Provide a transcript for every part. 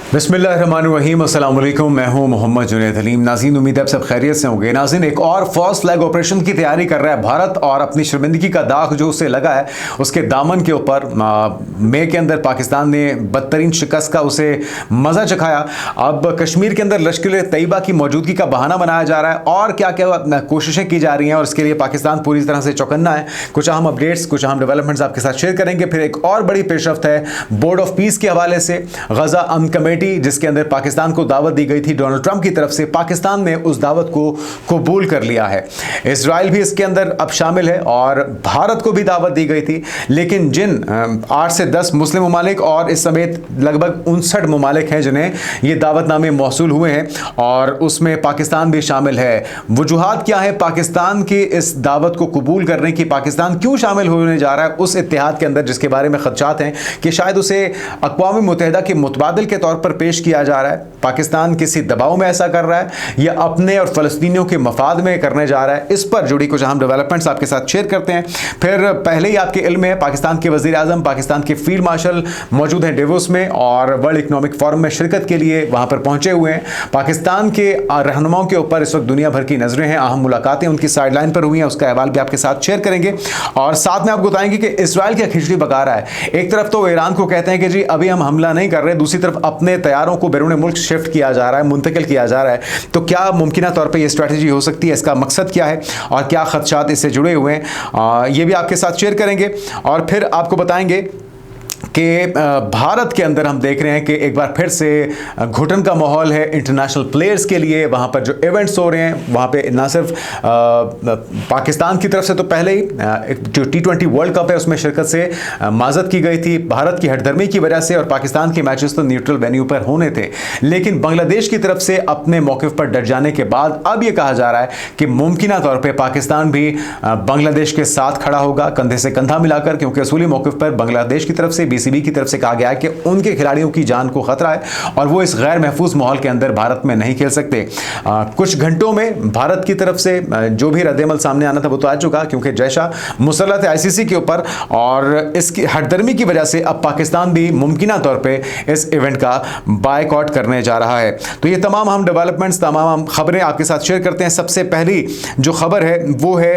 बिस्मिल्लाहिर्रहमानिर्रहीम, अस्सलाम वालेकुम। मैं हूं मोहम्मद जुनैद हलीम। नाज़रीन, उम्मीद है आप सब खैरियत से होंगे। नाज़रीन, एक और फॉल्स फ्लैग ऑपरेशन की तैयारी कर रहा है भारत और अपनी शर्मिंदगी का दाग जो उसे लगा है उसके दामन के ऊपर मई के अंदर पाकिस्तान ने बदतरीन शिकस्त का उसे मज़ा चखाया। अब कश्मीर के अंदर लश्कर तैयबा की मौजूदगी का बहाना बनाया जा रहा है और क्या क्या कोशिशें की जा रही हैं और इसके लिए पाकिस्तान पूरी तरह से चौकन्ना है। कुछ अहम अपडेट्स, कुछ अहम डेवलपमेंट्स आपके साथ शेयर करेंगे। फिर एक और बड़ी पेशरफ्त है बोर्ड ऑफ पीस के हवाले से। गजा अमन कमेटी जिसके अंदर पाकिस्तान को दावत दी गई थी डोनाल्ड ट्रंप की तरफ से, पाकिस्तान ने उस दावत को कबूल कर लिया है। इजराइल भी इसके अंदर अब शामिल है और भारत को भी दावत दी गई थी। लेकिन जिन 8 से 10 मुस्लिम ममालिक और इस समेत लगभग 59 ममालिक हैं जिन्हें ये दावतनामे मौसूल हुए हैं और उसमें पाकिस्तान भी शामिल है। वजूहात क्या है पाकिस्तान की इस दावत को कबूल करने की? पाकिस्तान क्यों शामिल होने जा रहा है उस इत्तेहाद के अंदर जिसके बारे में खदशात हैं कि शायद उसे अक़वाम मुत्तहिदा के मुतबादिल के तौर पर पेश किया जा रहा है? पाकिस्तान किसी दबाव में ऐसा कर रहा है या अपने और फ़लस्तीनियों के मफाद में करने जा रहा है? इस पर जुड़ी कुछ अहम डेवलपमेंट्स आपके साथ शेयर करते हैं। फिर पहले ही आपके इल्म में पाकिस्तान के वज़ीर आज़म, पाकिस्तान के फील्ड मार्शल मौजूद हैं डेवोस में और वर्ल्ड इकनॉमिक फोरम में शिरकत के लिए वहाँ पर पहुँचे हुए हैं। पाकिस्तान के रहनुमाओं के ऊपर इस वक्त दुनिया भर की नज़रें हैं। अहम मुलाकातें उनकी साइडलाइन पर हुई हैं, उसका अहवाल भी आपके साथ शेयर करेंगे और साथ में आपको बताएंगे कि इसराइल क्या खिचड़ी पका रहा है। एक तरफ तो ईरान को कहते हैं कि जी अभी हम हमला नहीं कर रहे, दूसरी तरफ अपने तैयारों को बैरून मुल्क शिफ्ट किया जा रहा है, मुंतकिल किया जा रहा है। तो क्या मुमकिन तौर पे ये स्ट्रैटेजी हो सकती है? इसका मकसद क्या है और क्या खदशात इससे जुड़े हुए हैं, ये भी आपके साथ शेयर करेंगे। और फिर आपको बताएंगे कि भारत के अंदर हम देख रहे हैं कि एक बार फिर से घुटन का माहौल है इंटरनेशनल प्लेयर्स के लिए। वहाँ पर जो इवेंट्स हो रहे हैं वहाँ पे ना सिर्फ पाकिस्तान की तरफ से, तो पहले ही जो T20 वर्ल्ड कप है उसमें शिरकत से माजत की गई थी भारत की हठधर्मी की वजह से और पाकिस्तान के मैचेस तो न्यूट्रल वेन्यू पर होने थे। लेकिन बांग्लादेश की तरफ से अपने मौक़िफ़ पर डट जाने के बाद अब ये कहा जा रहा है कि मुमकिन तौर पर पाकिस्तान भी बांग्लादेश के साथ खड़ा होगा कंधे से कंधा मिलाकर, क्योंकि असूली मौक़िफ़ पर बांग्लादेश की तरफ से बीसीबी की तरफ से कहा गया है कि उनके खिलाड़ियों की जान को खतरा है और वो इस गैर महफूज माहौल के अंदर भारत में नहीं खेल सकते। कुछ घंटों में भारत की तरफ से जो भी रद्द-ए-अमल सामने आना था वो तो आ चुका, क्योंकि जैशा मुसल्लत है आईसीसी के ऊपर और इसकी हठधर्मी की वजह से अब पाकिस्तान भी मुमकिन तौर पे इस इवेंट का बायकॉट करने जा रहा है। तो ये तमाम हम डेवलपमेंट्स, तमाम खबरें आपके साथ शेयर करते हैं। सबसे पहली जो खबर है वो है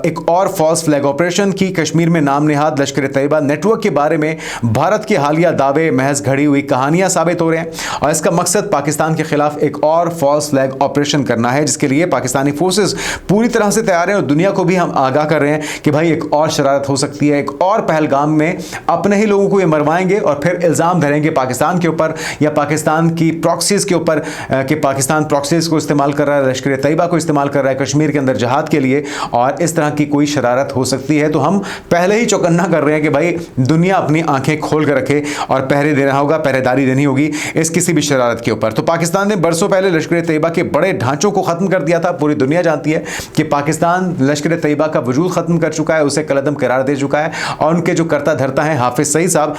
एक और फॉल्स फ्लैग ऑपरेशन की। कश्मीर में नाम निहाद लश्कर तैयबा नेटवर्क के बारे में भारत के हालिया दावे महज घड़ी हुई कहानियां साबित हो रहे हैं और इसका मकसद पाकिस्तान के खिलाफ एक और फॉल्स फ्लैग ऑपरेशन करना है, जिसके लिए पाकिस्तानी फोर्सेस पूरी तरह से तैयार हैं और दुनिया को भी हम आगाह कर रहे हैं कि भाई एक और शरारत हो सकती है। एक और पहलगाम में अपने ही लोगों को ये मरवाएंगे और फिर इल्ज़ाम धरेंगे पाकिस्तान के ऊपर या पाकिस्तान की प्रॉक्सीज के ऊपर कि पाकिस्तान प्रॉक्सीज को इस्तेमाल कर रहा है, लश्कर तैयबा को इस्तेमाल कर रहा है कश्मीर के अंदर जहाद के लिए और इस तरह की कोई शरारत हो सकती है। तो हम पहले ही चौकन्ना कर रहे हैं कि भाई दुनिया अपनी आंखें खोल कर रखे और पहरे देना होगा, पहरेदारी देनी होगी इस किसी भी शरारत के ऊपर। तो पाकिस्तान ने बरसों पहले लश्कर तैयबा के बड़े ढांचों को खत्म कर दिया था। पूरी दुनिया जानती है कि पाकिस्तान लश्कर तैयबा का वजूद खत्म कर चुका है, उसे कलअदम करार दे चुका है और उनके जो करता धरता है हाफिज सईद साहब,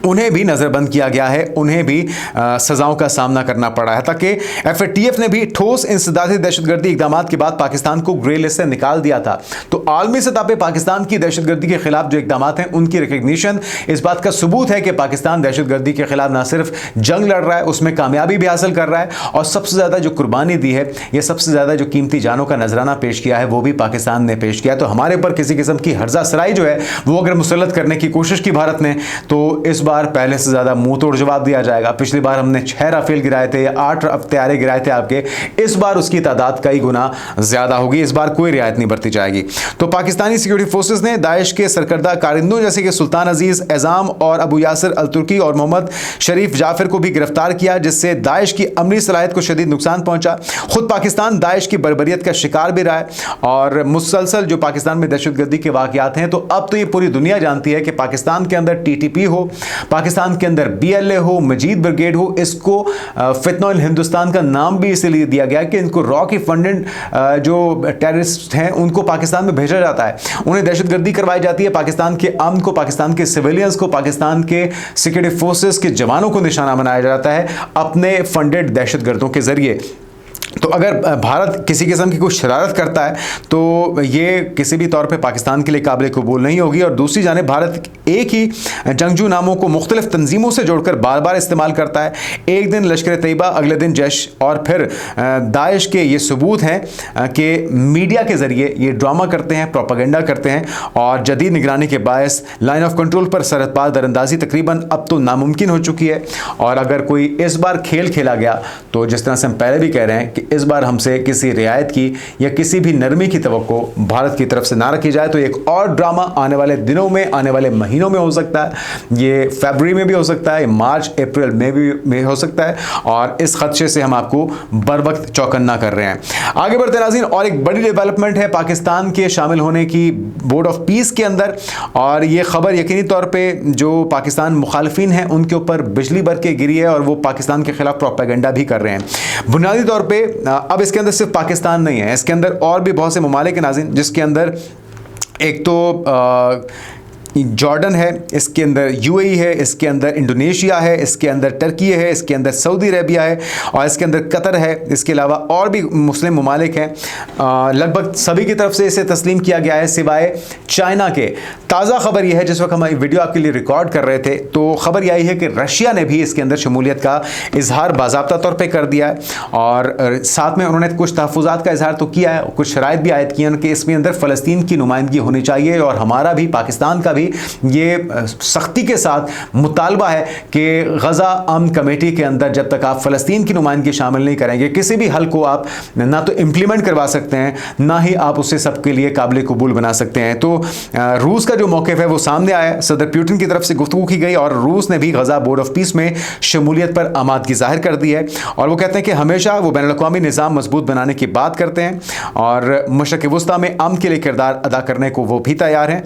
उन्हें भी नज़रबंद किया गया है, उन्हें भी सजाओं का सामना करना पड़ा है। ताकि एफएटीएफ ने भी ठोस इंसदादी दहशतगर्दी इकदाम के बाद पाकिस्तान को ग्रे लिस्ट से निकाल दिया था। तो आलमी सतह पर पाकिस्तान की दहशतगर्दी के खिलाफ जो इकदाम हैं उनकी रिकग्निशन इस बात का सबूत है कि पाकिस्तान दहशतगर्दी के खिलाफ ना सिर्फ जंग लड़ रहा है, उसमें कामयाबी भी हासिल कर रहा है और सबसे ज़्यादा जो कुर्बानी दी है या सबसे ज़्यादा जो कीमती जानों का नजराना पेश किया है वो भी पाकिस्तान ने पेश किया। तो हमारे ऊपर किसी किस्म की हर्जा सराई जो है वो अगर मुसल्लत करने की कोशिश की भारत ने तो इस बार पहले से ज्यादा मुंह तोड़ जवाब दिया जाएगा। पिछली बार हमने 6 राफेल गिराए थे या 8 तैयारे गिराए थे आपके, इस बार उसकी तादाद कई गुना ज्यादा होगी। इस बार कोई रियायत नहीं बरती जाएगी। तो पाकिस्तानी सिक्योरिटी फोर्सेस ने दाइश के सरकर्दा कारिंदों जैसे कि सुल्तान अजीज एजाम और अबू यासिर अल तुर्की और मोहम्मद शरीफ जाफिर को भी गिरफ्तार किया, जिससे दाइश की अमली सलाहियत को शदीद नुकसान पहुंचा। खुद पाकिस्तान दाइश की बर्बरियत का शिकार भी रहा है और मुसलसल जो पाकिस्तान में दहशतगर्दी के वाकयात हैं, तो अब तो ये पूरी दुनिया जानती है कि पाकिस्तान के अंदर टीटीपी हो, पाकिस्तान के अंदर बीएलए हो, मजीद ब्रिगेड हो, इसको फितनोल हिंदुस्तान का नाम भी इसलिए दिया गया कि इनको रॉ की फंडेड जो टेररिस्ट हैं उनको पाकिस्तान में भेजा जाता है, उन्हें दहशतगर्दी करवाई जाती है। पाकिस्तान के अमन को, पाकिस्तान के सिविलियंस को, पाकिस्तान के सिक्योरिटी फोर्सेस के जवानों को निशाना बनाया जाता है अपने फंडेड दहशतगर्दों के जरिए। तो अगर भारत किसी किस्म की कोई शरारत करता है तो ये किसी भी तौर पे पाकिस्तान के लिए काबिल कबूल नहीं होगी। और दूसरी जानिब भारत एक ही जंगजू नामों को मुख्तलिफ तंजीमों से जोड़कर बार बार इस्तेमाल करता है। एक दिन लश्कर तैयबा, अगले दिन जैश और फिर दाइश के ये सबूत हैं कि मीडिया के ज़रिए ये ड्रामा करते हैं, प्रोपागेंडा करते हैं और जदीद निगरानी के बायस लाइन ऑफ कंट्रोल पर सरहद पार दरअंदाजी तकरीबन अब तो नामुमकिन हो चुकी है। और अगर कोई इस बार खेल खेला गया तो जिस तरह से हम पहले भी कह रहे हैं कि इस बार हमसे किसी रियायत की या किसी भी नरमी की तवक्को भारत की तरफ से ना रखी जाए तो एक और ड्रामा आने वाले दिनों में, आने वाले महीनों में हो सकता है। ये फरवरी में भी हो सकता है, मार्च अप्रैल में हो सकता है और इस खदशे से हम आपको बर वक्त चौकन्ना कर रहे हैं। आगे बढ़ते नाज़रीन, और एक बड़ी डेवलपमेंट है पाकिस्तान के शामिल होने की बोर्ड ऑफ पीस के अंदर। और ये खबर यकीनी तौर पर जो पाकिस्तान मुखालफिन हैं उनके ऊपर बिजली बर के गिरी है और वो पाकिस्तान के खिलाफ प्रोपेगेंडा भी कर रहे हैं। बुनियादी तौर पे अब इसके अंदर सिर्फ पाकिस्तान नहीं है, इसके अंदर और भी बहुत से ममालिक हैं नाज़रीन, जिसके अंदर एक तो जॉर्डन है, इसके अंदर यूएई है, इसके अंदर इंडोनेशिया है, इसके अंदर टर्की है, इसके अंदर सऊदी अरेबिया है और इसके अंदर कतर है। इसके अलावा और भी मुस्लिम ममालिक हैं। लगभग सभी की तरफ से इसे तस्लीम किया गया है सिवाय चाइना के। ताज़ा खबर यह है, जिस वक्त हम वीडियो आपके लिए रिकॉर्ड कर रहे थे तो खबर यही है कि रशिया ने भी इसके अंदर शमूलियत का इजहार बाज़ाब्ता तौर पर कर दिया है और साथ में उन्होंने कुछ तहफ़्फ़ुज़ात का इजहार तो किया है, कुछ शराइत भी आयद किए हैं कि इसमें अंदर फ़लस्तीन की नुमाइंदगी होनी चाहिए और हमारा भी, पाकिस्तान का भी ये सख्ती के साथ मुतालबा है कि गज़ा अमन कमेटी के अंदर जब तक आप फ़लस्तीन की नुमाइंदगी शामिल नहीं करेंगे, किसी भी हल को आप ना तो इम्प्लीमेंट करवा सकते हैं, ना ही आप उसे सबके लिए काबिल कबूल बना सकते हैं। तो रूस का जो मौक़िफ़ है वो सामने आया, सदर पुतिन की तरफ से गुफ्तगू की गई और रूस ने भी गज़ा बोर्ड ऑफ पीस में शमूलियत पर आमादगी ज़ाहिर कर दी है और वो कहते हैं कि हमेशा वो बैनुल-अक़वामी निज़ाम मजबूत बनाने की बात करते हैं और मशरिक़ वुस्ता में अमन के लिए किरदार अदा करने को वो भी तैयार हैं।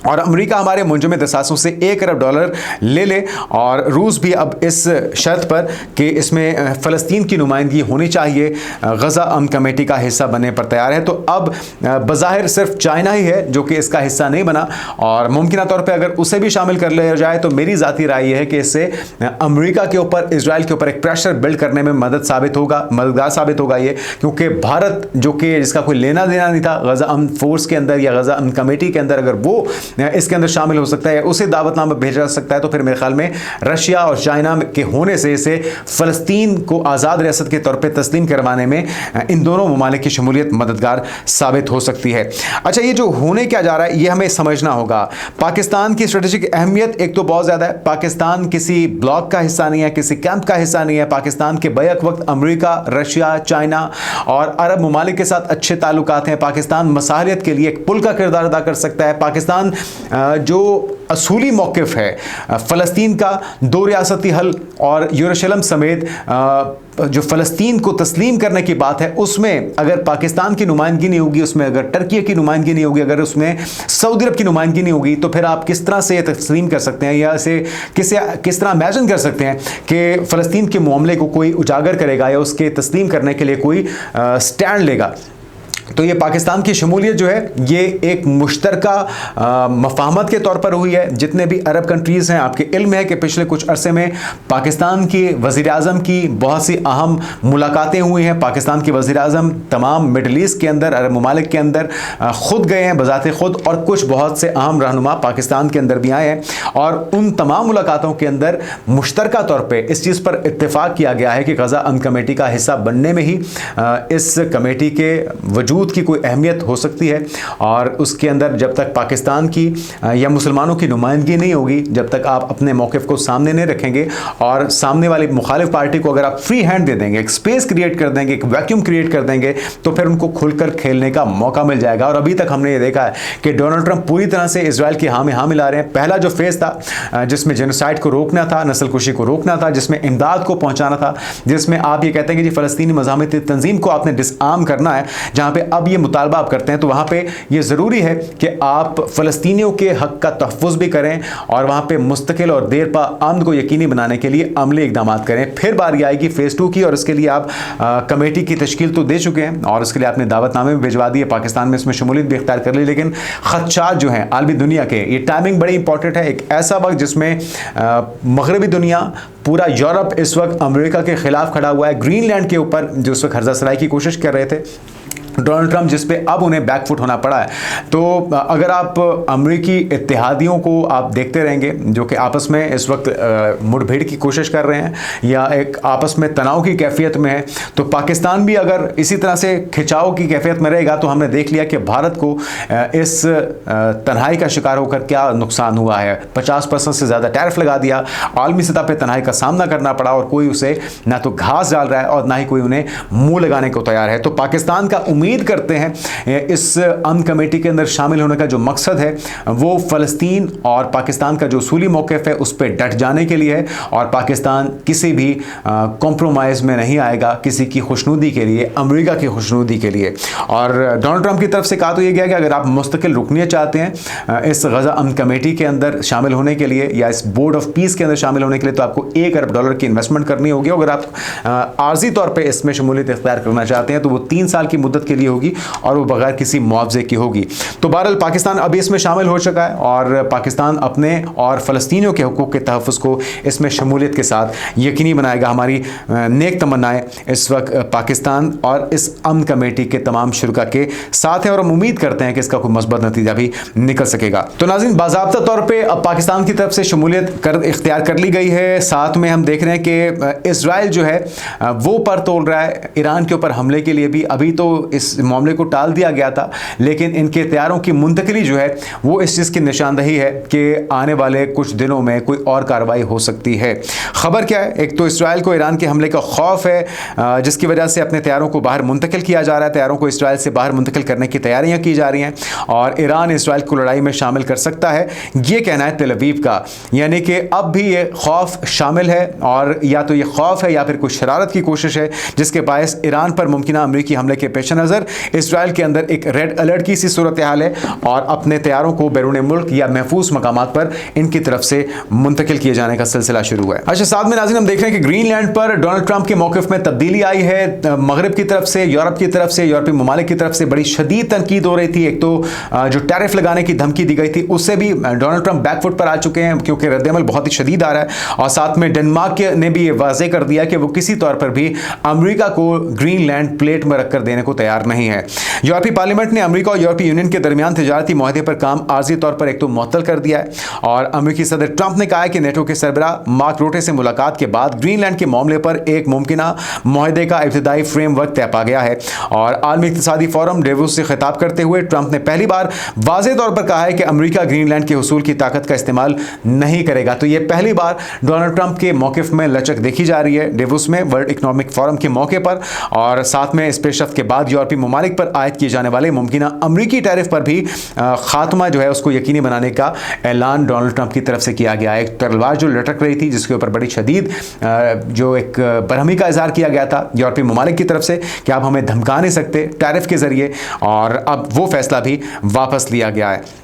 और अमेरिका हमारे मुंजमद असासों से $1 अरब ले ले और रूस भी अब इस शर्त पर कि इसमें फ़लस्तीन की नुमाइंदगी होनी चाहिए, गज़ा अमन कमेटी का हिस्सा बनने पर तैयार है। तो अब बज़ाहिर सिर्फ चाइना ही है जो कि इसका हिस्सा नहीं बना और मुमकिन तौर पे अगर उसे भी शामिल कर लिया जाए तो मेरी ज़ाती राय है कि इससे अमेरिका के ऊपर, इजराइल के ऊपर एक प्रेशर बिल्ड करने में मददगार साबित होगा ये, क्योंकि भारत जो कि जिसका कोई लेना देना नहीं था गज़ा अमन फोर्स के अंदर या गज़ा अमन कमेटी के अंदर, अगर वो इसके अंदर शामिल हो सकता है, उसे दावतनामा भेजा जा सकता है, तो फिर मेरे ख्याल में रशिया और चाइना के होने से इसे फ़लस्तीन को आज़ाद रियासत के तौर पे तस्लीम करवाने में इन दोनों ममालिक की शमूलियत मददगार साबित हो सकती है। अच्छा, ये जो होने क्या जा रहा है ये हमें समझना होगा। पाकिस्तान की स्ट्रेटेजिक अहमियत एक तो बहुत ज़्यादा है। पाकिस्तान किसी ब्लॉक का हिस्सा नहीं है, किसी कैंप का हिस्सा नहीं है। पाकिस्तान के बैक वक्त अमेरिका, रशिया, चाइना और अरब ममालिक के साथ अच्छे ताल्लुकात हैं। पाकिस्तान मसालियत के लिए एक पुल का किरदार अदा कर सकता है। पाकिस्तान जो असूली मौक़िफ़ है फ़लस्तीन का, 2 रियासती हल और यरूशलेम समेत जो फ़लस्तीन को तस्लीम करने की बात है, उसमें अगर पाकिस्तान की नुमाइंदगी नहीं होगी, उसमें अगर टर्की की नुमाइंदगी नहीं होगी, अगर उसमें सऊदी अरब की नुमाइंदगी नहीं होगी, तो फिर आप किस तरह से तस्लीम कर सकते हैं या इसे किस तरह इमेजिन कर सकते हैं कि फ़लस्तीन के मामले को कोई उजागर करेगा या उसके तस्लीम करने के लिए कोई स्टैंड लेगा। तो ये पाकिस्तान की शमूलियत जो है ये एक मुश्तरका मफाहमत के तौर पर हुई है। जितने भी अरब कंट्रीज़ हैं, आपके इल्म है कि पिछले कुछ अरसे में पाकिस्तान की वज़ीर-ए-आज़म की बहुत सी अहम मुलाकातें हुई हैं। पाकिस्तान के वज़ीर-ए-आज़म तमाम मिडल ईस्ट के अंदर, अरब ममालिक के अंदर ख़ुद गए हैं बज़ाते ख़ुद, और कुछ बहुत से अहम रहनुमा पाकिस्तान के अंदर भी आए हैं और उन तमाम मुलाकातों के अंदर मुश्तरका तौर पर इस चीज़ पर इत्तेफाक किया गया है कि गज़ा अमन कमेटी का हिस्सा बनने में ही इस कमेटी के वजूद की कोई अहमियत हो सकती है और उसके अंदर जब तक पाकिस्तान की या मुसलमानों की नुमाइंदगी नहीं होगी, जब तक आप अपने मौक़िफ़ को सामने नहीं रखेंगे और सामने वाली मुखालिफ पार्टी को अगर आप फ्री हैंड दे देंगे, एक स्पेस क्रिएट कर देंगे, एक वैक्यूम क्रिएट कर देंगे, तो फिर उनको खुलकर खेलने का मौका मिल जाएगा। और अभी तक हमने ये देखा है कि डोनाल्ड ट्रंप पूरी तरह से इजराइल की हाँ में हाँ मिला रहे हैं। पहला जो फेज़ था जिसमें जेनोसाइड को रोकना था, नस्लकुशी को रोकना था, जिसमें इमदाद को पहुँचाना था, जिसमें आप ये कहते हैं कि जी फ़लस्तीनी मज़ाहमती तंजीम को आपने डिसआर्म करना है, जहाँ पे अब ये मुतालबा आप करते हैं तो वहाँ पे ये ज़रूरी है कि आप फ़लस्तीनियों के हक़ का तहफ़्फ़ुज़ भी करें और वहाँ पे मुस्तकिल और देरपा अमन को यकीनी बनाने के लिए अमली इक़दाम करें। फिर बारी आएगी फ़ेज़ 2 की, और इसके लिए आप कमेटी की तश्कील तो दे चुके हैं और उसके लिए आपने दावतनामे भी भिजवा दिए, पाकिस्तान में इसमें शमूलियत भी इख्तियार कर ली, लेकिन ख़दशात जो हैं आलमी दुनिया के, ये टाइमिंग बड़ी इंपॉर्टेंट है। एक ऐसा वक्त जिसमें मगरबी दुनिया, पूरा यूरोप इस वक्त अमेरिका के खिलाफ खड़ा हुआ है। ग्रीनलैंड के ऊपर जो उस वक्त हर्जा सराई की कोशिश कर रहे थे डोनाल्ड ट्रंप, जिस पे अब उन्हें बैकफुट होना पड़ा है। तो अगर आप अमेरिकी इत्तेहादियों को आप देखते रहेंगे जो कि आपस में इस वक्त मुठभेड़ की कोशिश कर रहे हैं या एक आपस में तनाव की कैफियत में है, तो पाकिस्तान भी अगर इसी तरह से खिंचाव की कैफियत में रहेगा तो हमने देख लिया कि भारत को इस तन्हाई का शिकार होकर क्या नुकसान हुआ है। 50% से ज़्यादा टैरिफ लगा दिया, आलमी सतह पर तन्हाई का सामना करना पड़ा और कोई उसे ना तो घास डाल रहा है और ना ही कोई उन्हें मुँह लगाने को तैयार है। तो पाकिस्तान का उम्मीद करते हैं इस अमन कमेटी के अंदर शामिल होने का जो मकसद है वो फ़लस्तीन और पाकिस्तान का जो उसूली मौक़िफ़ है उस पर डट जाने के लिए है, और पाकिस्तान किसी भी कॉम्प्रोमाइज़ में नहीं आएगा किसी की खुशनुदी के लिए, अमेरिका की खुशनुदी के लिए। और डोनाल्ड ट्रंप की तरफ से कहा तो यह गया कि अगर आप मुस्तकिल रुकनियत चाहते हैं इस गज़ा अमन कमेटी के अंदर शामिल होने के लिए या इस बोर्ड ऑफ पीस के अंदर शामिल होने के लिए, तो आपको $1 अरब की इन्वेस्टमेंट करनी होगी। अगर आप आर्जी तौर पर इसमें शमूलियत इख्तियार करना चाहते हैं तो वो 3 साल की मुद्दत के लिए होगी और वो बगैर किसी मुआवजे की होगी। तो बहरहाल पाकिस्तान अभी इसमें शामिल हो चुका है और पाकिस्तान अपने और फ़लस्तीनियों के हुकूक के तहफ़्फ़ुज़ को इसमें शमूलियत के साथ यकीनी बनाएगा। हमारी नेक तमन्नाएं इस वक्त पाकिस्तान और इस अमन कमेटी के तमाम शुरा के साथ हैं और हम उम्मीद करते हैं कि इसका कोई मस्बत नतीजा भी निकल सकेगा। तो नाज़रीन, बाज़ाब्ता तौर पर अब पाकिस्तान की तरफ से शमूलियत इख्तियार कर ली गई है। साथ में हम देख रहे हैं कि इजराइल जो है वो पर तोल रहा है ईरान के ऊपर हमले के लिए भी। अभी तो इस मामले को टाल दिया गया था, लेकिन इनके तैयारों की मुंतकली जो है वो इस चीज़ की निशानदही है कि आने वाले कुछ दिनों में कोई और कार्रवाई हो सकती है। खबर क्या है? एक तो इसराइल को ईरान के हमले का खौफ है जिसकी वजह से अपने तैयारों को बाहर मुंतकिल किया जा रहा है, तैयारों को इसराइल से बाहर मुंतकिल करने की तैयारियां की जा रही हैं और ईरान इसराइल को लड़ाई में शामिल कर सकता है, ये कहना है तेल अवीव का। यानी कि अब भी ये खौफ शामिल है और या तो ये खौफ है या फिर कोई शरारत की कोशिश है जिसके बायस ईरान पर मुमकिन अमरीकी हमले के पेश नज़र इसराइल के अंदर एक रेड अलर्ट की सी सूरत हाल है और अपने तैयारों को बैरून मुल्क या महफूज मकामात पर इनकी तरफ से मुंतकिल किए जाने का सिलसिला शुरू हुआ है। अच्छा, साथ में नाज़रीन हम देख रहे हैं कि ग्रीनलैंड पर डोनाल्ड ट्रंप के मौक़िफ़ में तब्दीली आई है। मगरब की तरफ से, यूरोप की तरफ से, यूरोपीय ममालिक की तरफ से बड़ी शदीद तनकीद हो रही थी। एक तो जो टैरिफ लगाने की धमकी दी गई थी उससे भी डोनाल्ड ट्रंप बैकफुट पर आ चुके हैं क्योंकि रद्दअमल बहुत ही शदीद आ रहा है। और साथ में डेनमार्क ने भी ये वाज़ेह कर दिया कि वो किसी तौर पर भी अमेरिका को ग्रीनलैंड प्लेट में रखकर देने को तैयार नहीं है। यूरोपीय पार्लियामेंट ने अमेरिका और यूरोपीय यूनियन के दरमियान तिजारती मुआहदे पर काम आर्जी तौर पर एक तो मुअत्तल कर दिया है और अमेरिकी सदर ट्रंप ने कहा है कि नेटो के सरबराह मार्क रूटे से मुलाकात के बाद ग्रीनलैंड के मामले पर एक मुमकिना मुआहदे का इब्तिदाई फ्रेमवर्क तय पा गया है। और आलमी इक़्तिसादी फोरम डेवोस से खिताब करते हुए ट्रंप ने पहली बार वाज़ेह तौर पर कहा है कि अमेरिका ग्रीनलैंड के हुसूल की ताकत का इस्तेमाल नहीं करेगा। तो यह पहली बार डोनाल्ड ट्रंप के मौक़िफ़ में लचक देखी जा रही है डेवोस में वर्ल्ड इकनॉमिक फोरम के मौके पर। और साथ में इस पेशरफ्त के बाद यूरोपीय ममालिक पर आयद किए जाने वाले मुमकिना अमरीकी टैरिफ पर भी खात्मा जो है उसको यकीनी बनाने का ऐलान डोनाल्ड ट्रंप की तरफ से किया गया है। एक तलवार जो लटक रही थी जिसके ऊपर बड़ी शदीद जो एक बरहमी का इजहार किया गया था यूरोपीय ममालिक की तरफ से कि आप हमें धमका नहीं सकते टैरिफ के जरिए, और अब वो फैसला भी वापस लिया गया है।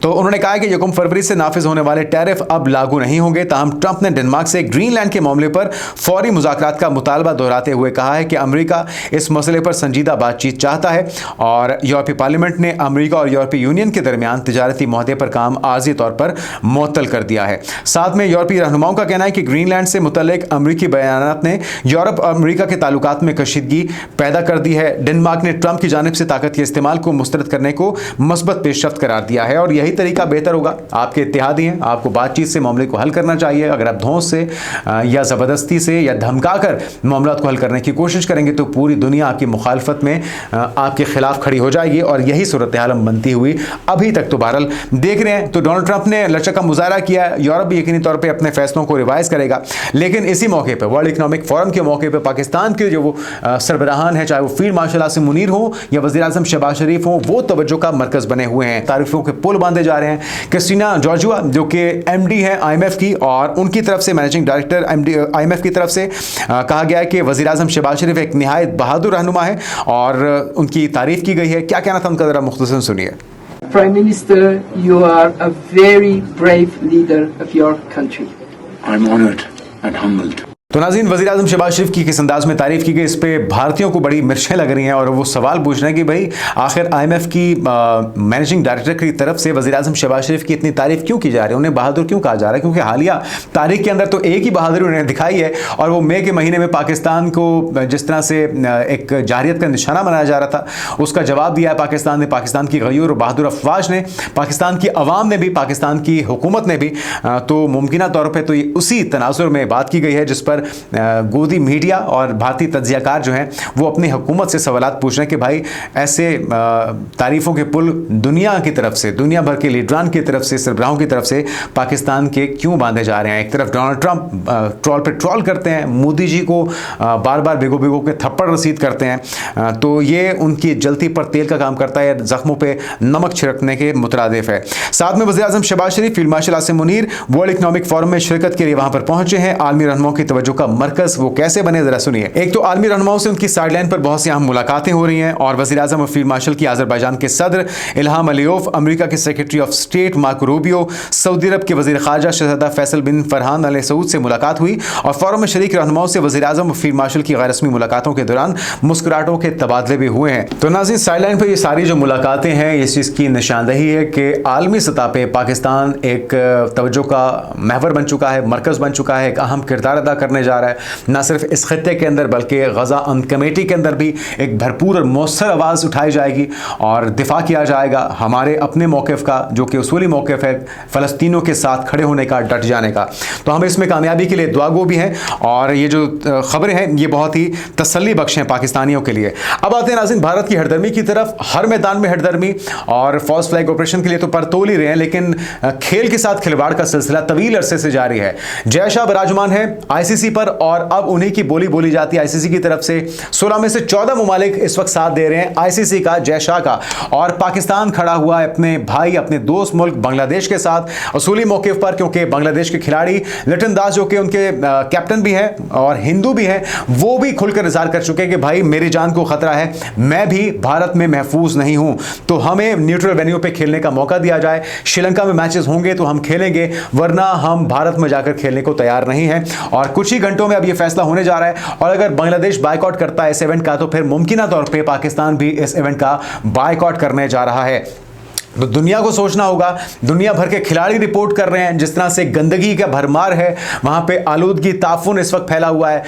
तो उन्होंने कहा कि 1 फरवरी से नाफिज होने वाले टैरिफ अब लागू नहीं होंगे। ताहम ट्रंप ने डेनमार्क से ग्रीनलैंड के मामले पर फौरी मुज़ाकरात का मुतालबा दोहराते हुए कहा है कि अमेरिका इस मसले पर संजीदा बातचीत चाहता है और यूरोपीय पार्लियामेंट ने अमेरिका और यूरोपीय यूनियन के दरमियान तिजारती मुआहदे पर काम आर्जी तौर पर मुअत्तल कर दिया है। साथ में यूरोपीय रहनुमाओं का कहना है कि ग्रीनलैंड से मुतल्लिक अमेरिकी बयानात ने यूरोप और अमेरिका के ताल्लुकात में कशीदगी पैदा कर दी है। डेनमार्क ने ट्रंप की जानिब से ताकत के इस्तेमाल को मुस्तरद करने को मस्बत पेशरफ्त करार दिया है और यही तरीका बेहतर होगा। आपके इत्तेहादी हैं, आपको बातचीत से मामले को हल करना चाहिए। अगर आप धौंस से या ज़बरदस्ती से या धमकाकर मामला को हल करने की कोशिश करेंगे तो पूरी दुनिया आपकी मुखालफत में आपके खिलाफ खड़ी हो जाएगी और यही सूरत हाल बनती हुई अभी तक तो बहरहाल देख रहे हैं। तो डोनाल्ड ट्रंप ने लचक का मुजाहरा किया है, यूरोप भी यकीनी तौर पर अपने फैसलों को रिवाइज करेगा, लेकिन इसी मौके पर वर्ल्ड इकनॉमिक फोरम के मौके पर पाकिस्तान के जो वो सरबराहान है, चाहे वो फील्ड मार्शल आसिम मुनीर हो या वज़ीर आज़म शहबाज शरीफ हो, वो तवज्जो का मरकज़ बने हुए हैं। तारीफों के पुल बांधे जा रहे हैं। क्रिस्टीना जॉर्जुआ जो कि एमडी है आईएमएफ की, और उनकी तरफ से मैनेजिंग डायरेक्टर आईएमएफ की तरफ से कहा गया है कि वज़ीर आज़म शहबाज शरीफ एक निहायत बहादुर रहनुमा है और उनकी तारीफ की गई है। क्या कहना था उनका, जरा मुख्तसर सुनिए। Prime Minister, you are a very brave leader of your country. I'm honored and humbled. तो नाज़रीन, वज़ीर आज़म शहबाज शरीफ की किस अंदाज में तारीफ़ की गई, इस पे भारतीयों को बड़ी मिर्चें लग रही हैं और वो सवाल पूछ रहे हैं कि भाई आखिर आईएमएफ की मैनेजिंग डायरेक्टर की तरफ से वज़ीर आज़म शहबाज शरीफ की इतनी तारीफ़ क्यों की जा रही है, उन्हें बहादुर क्यों कहा जा रहा है? क्योंकि हालिया तारीख के अंदर तो एक ही बहादुरी उन्हें दिखाई है, और वो मई के महीने में पाकिस्तान को जिस तरह से एक जारहियत का निशाना बनाया जा रहा था, उसका जवाब दिया है पाकिस्तान ने, पाकिस्तान की गयूर और बहादुर अफवाज ने, पाकिस्तान की अवाम ने भी, पाकिस्तान की हुकूमत ने भी। तो मुमकिन तौर पर तो ये उसी तनाजुर में बात की गई है जिस पर गोदी मीडिया और भारतीय तज्जियाकार जो हैं वो अपनी हुकूमत से सवालात पूछ रहे हैं कि भाई ऐसे तारीफ़ों के पुल दुनिया की तरफ से, दुनिया भर के लीडरान की तरफ से, सरबराहों की तरफ से पाकिस्तान के क्यों बांधे जा रहे हैं। एक तरफ डोनाल्ड ट्रंप ट्रॉल पे ट्रॉल करते हैं, मोदी जी को बार बार भिगो भिगो के थप्पड़ रसीद करते हैं, तो ये उनकी जलती पर तेल का काम करता है, ज़ख्मों पर नमक छिड़कने के मुतरादिफ है। साथ में वज़ीर आज़म Shahbaz Sharif field marshal Asim Munir world economic forum में शिरकत के लिए वहाँ पर पहुँचे हैं। आलमी रहनुमाओं की तवज्जो का मरकज वो कैसे बने, जरा सुनिए। एक तो आलमी रहनुमाओं से उनकी साइडलाइन पर बहुत सी अहम मुलाकातें हो रही हैं, और वज़ीर आज़म और फील्ड मार्शल की अज़रबैजान के सदर इल्हाम अलीयोव, अमेरिका के secretary of state Marco Rubio, सऊदी अरब के वज़ीर ख़ारजा शहज़ादा फैसल बिन फरहान अल सऊद से मुलाकात हुई, और फोरम में शरीक रहनुमाओं से वज़ीर आज़म और फील्ड मार्शल की गैर रस्मी मुलाकातों के दौरान मुस्कुराहटों के तबादले भी हुए हैं। तो नाज़रीन, साइडलाइन पर ये सारी जो मुलाकातें हैं इस चीज़ की निशानदही है कि आलमी सतह पर पाकिस्तान एक तवज्जो का महवर बन चुका है, मरकज़ बन चुका है, एक अहम किरदार अदा करने जा रहा है, न सिर्फ इस खत्ते के अंदर बल्कि गज़ा अमन कमेटी के अंदर भी एक भरपूर और मौसर आवाज़ उठाई जाएगी और दिफा किया जाएगा हमारे अपने मौक़िफ़ का, जो कि उसूली मौक़िफ़ है फ़लस्तीनों के साथ खड़े होने का, डट जाने का। तो हम इसमें कामयाबी के लिए दुआगो भी हैं, और ये जो खबरें हैं ये बहुत ही तसल्ली बख्श हैं पाकिस्तानियों के लिए। अब आते हैं नाज़रीन भारत की हरदर्मी की तरफ। हर मैदान में हरदर्मी और फॉल्स फ्लैग ऑपरेशन के लिए तो परतोल ही रहे हैं, लेकिन खेल के साथ खिलवाड़ का सिलसिला तवील अरसे से जारी है। जय शाह विराजमान है आईसीसी पर, और अब उन्हीं की बोली जाती है आईसीसी की तरफ से। 16 में से 14 मुमालिक इस वक्त साथ दे रहे हैं आईसीसी का, जय शाह का, और पाकिस्तान खड़ा हुआ है अपने भाई, अपने दोस्त मुल्क बांग्लादेश के साथ असूली मौक़िफ़ पर, क्योंकि बांग्लादेश के खिलाड़ी लिटन दास जो कि उनके कैप्टन भी हैं और हिंदू भी हैं, वो भी खुलकर इज़हार कर चुके हैं कि भाई मेरी जान को खतरा है, मैं भी भारत में महफूज नहीं हूं, तो हमें न्यूट्रल वेन्यू पे खेलने का मौका दिया जाए। श्रीलंका में मैचेस होंगे तो हम खेलेंगे, वरना हम भारत में जाकर खेलने को तैयार नहीं हैं। और कुछ ही घंटों में अब यह फैसला होने जा रहा है, और अगर बांग्लादेश बायकॉट करता है इस इवेंट का, तो फिर मुमकिन तौर पे पाकिस्तान भी इस इवेंट का बायकॉट करने जा रहा है। तो दुनिया को सोचना होगा, दुनिया भर के खिलाड़ी रिपोर्ट कर रहे हैं जिस तरह से गंदगी का भरमार है वहाँ पे, आलूदगी, ताफुन इस वक्त फैला हुआ है,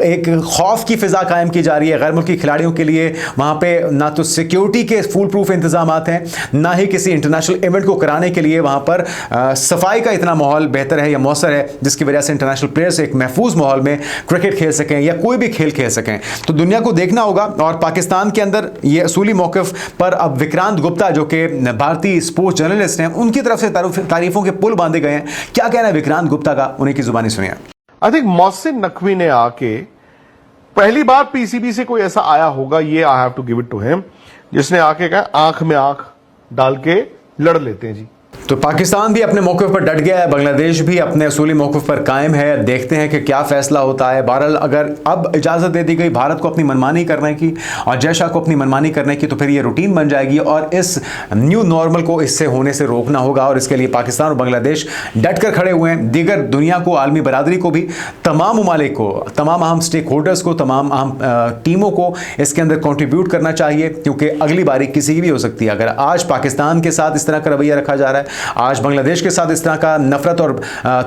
एक खौफ की फ़िज़ा कायम की जा रही है गैर मुल्की खिलाड़ियों के लिए। वहाँ पे ना तो सिक्योरिटी के फुल प्रूफ इंतजाम हैं, ना ही किसी इंटरनेशनल इवेंट को कराने के लिए वहाँ पर सफाई का इतना माहौल बेहतर है या मौसर है जिसकी वजह से इंटरनेशनल प्लेयर्स एक महफूज माहौल में क्रिकेट खेल सकें या कोई भी खेल खेल सकें। तो दुनिया को देखना होगा, और पाकिस्तान के अंदर ये असूली मौक़िफ़ पर अब विक्रांत गुप्ता जो कि भारतीय स्पोर्ट्स जर्नलिस्ट हैं, उनकी तरफ से तारीफों के पुल बांधे गए हैं। क्या कहना है विक्रांत गुप्ता का, उन्हीं की जुबानी सुनिए। आई थिंक मोहसिन नकवी ने आके पहली बार पीसीबी से कोई ऐसा आया होगा, ये I have to give it to him, जिसने आके कहा आंख में आंख डाल के लड़ लेते हैं जी। तो पाकिस्तान भी अपने मौक़िफ़ पर डट गया है, बांग्लादेश भी अपने असूली मौक़िफ़ पर कायम है। देखते हैं कि क्या फ़ैसला होता है। बहरहाल अगर अब इजाज़त दे दी गई भारत को अपनी मनमानी करने की और जय शाह को अपनी मनमानी करने की, तो फिर ये रूटीन बन जाएगी, और इस न्यू नॉर्मल को इससे होने से रोकना होगा। और इसके लिए पाकिस्तान और बांग्लादेश डट कर खड़े हुए हैं। दीगर दुनिया को, आलमी बरादरी को भी, तमाम ममालिक को, तमाम अहम स्टेक होल्डर्स को, तमाम अहम टीमों को इसके अंदर कॉन्ट्रीब्यूट करना चाहिए, क्योंकि अगली बारी किसी की भी हो सकती है। अगर आज पाकिस्तान के साथ इस तरह का रवैया रखा जा रहा है, आज बांग्लादेश के साथ इस तरह का नफरत और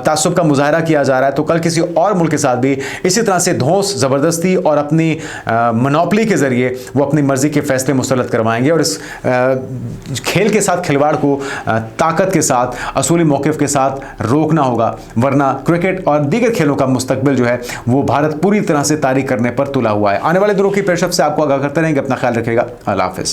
तासुब का मुजाहरा किया जा रहा है, तो कल किसी और मुल्क के साथ भी इसी तरह से धौंस, ज़बरदस्ती और अपनी मोनोपोली के ज़रिए वो अपनी मर्ज़ी के फैसले मुसल्लत करवाएंगे। और इस खेल के साथ खिलवाड़ को ताकत के साथ, असूली मौक़िफ़ के साथ रोकना होगा, वरना क्रिकेट और दीगर खेलों का मुस्तकबिल जो है वो भारत पूरी तरह से तारीख करने पर तुला हुआ है। आने वाले दिनों की पेशरफ से आपको आगाह करते रहेंगे। अपना ख्याल रखिएगा। अल्लाह हाफ़िज़।